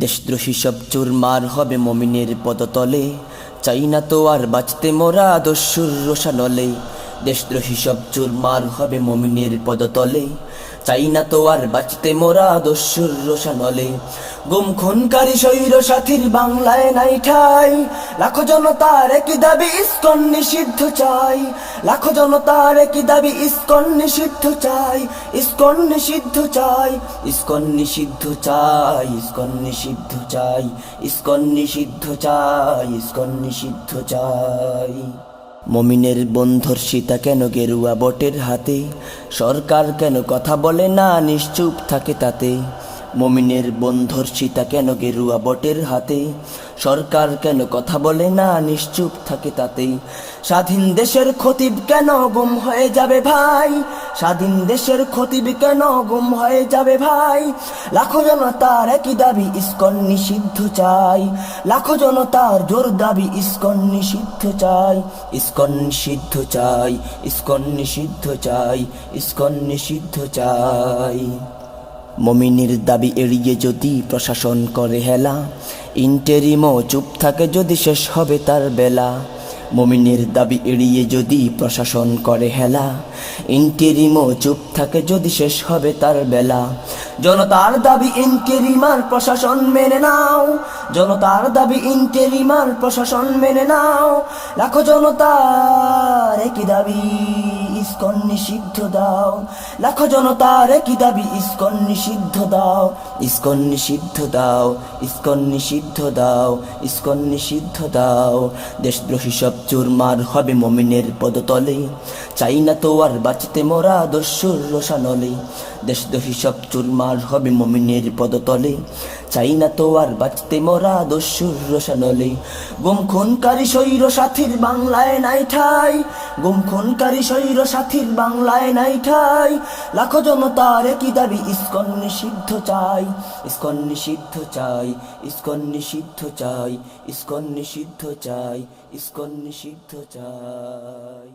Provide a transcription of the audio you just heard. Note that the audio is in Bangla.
দেশদ্রোহী সব চুরমার হবে মুমিনের পদতলে, চাই না তো আর বাঁচতে মোরা দস্যুর রোষানলে। দেশদ্রোহী সব চুরমার হবে মুমিনের পদতলে, চাই না তো আর বাঁচতে মোরা দস্যুর রোষানলে। গুম খুনকারী স্বৈর সাথীর বাংলায় নাই ঠাই, লাখো জনতার একই দাবি ইসকন নিষিদ্ধ চাই। লাখো জনতার একই দাবি ইসকন নিষিদ্ধ চাই, ইসকন নিষিদ্ধ চাই, ইসকন নিষিদ্ধ চাই, ইসকন নিষিদ্ধ চাই, ইসকন নিষিদ্ধ চাই, ইসকন নিষিদ্ধ চাই। মমিনের বন্ধুর সীতা কেন গেরুয়া বটের হাতে, সরকার কেন কথা বলে না নিশ্চুপ থাকে তাতে। মমিনের বন্ধুর সীতা কেন গেরুয়া বটের হাতে, সরকার কেন কথা বলে না নিশ্চুপ থাকে তাতে। স্বাধীন দেশের খতিব কেন গুম হয়ে যাবে ভাই, স্বাধীন দেশের খতিব কেন গুম হয়ে যাবে ভাই। লাখো জনতার একই দাবি ইসকন নিষিদ্ধ চাই, লাখো জনতার জোর দাবি ইসকন নিষিদ্ধ চাই, ইসকন নিষিদ্ধ চাই, ইসকন নিষিদ্ধ চাই, ইসকন নিষিদ্ধ চাই। মমিনের দাবি এড়িয়ে যদি প্রশাসন করে হেলা, ইন্টেরিমও চুপ থাকে যদি শেষ হবে তার বেলা। মমিনের দাবি এড়িয়ে যদি প্রশাসন করে হেলা, ইন্টেরিমও চুপ থাকে যদি শেষ হবে তার বেলা। জনতার দাবি ইন্টেরিমার প্রশাসন মেনে নাও, জনতার দাবি ইন্টেরিমার প্রশাসন মেনে নাও। লাখো জনতার একই দাবি ইসকন নিষিদ্ধ দাও, লাখো জনতার একই দাবি ইসকন নিষিদ্ধ দাও, ইসকন নিষিদ্ধ দাও, ইসকন নিষিদ্ধ দাও, ইসকন নিষিদ্ধ দাও। দেশদ্রোহী সব চুরমার হবে মুমিনের পদতলে, চাই না তো আর বাঁচতে মোরা দস্যুর রোষানলে। দেশদ্রোহী সব চুরমার হবে মুমিনের পদতলে, চাই না তো আর বাঁচতে মোরা দস্যুর রোষানলে। গুম খুনকারী স্বৈর সাথীর বাংলায় নাই ঠাই, গুম খুনকারী স্বৈর সাথীর বাংলায় নাই ঠাই। লাখো জনতার একই দাবি ইসকন নিষিদ্ধ চাই, ইসকন নিষিদ্ধ চাই, ইসকন নিষিদ্ধ চাই, ইসকন নিষিদ্ধ চাই, ইসকন নিষিদ্ধ চাই।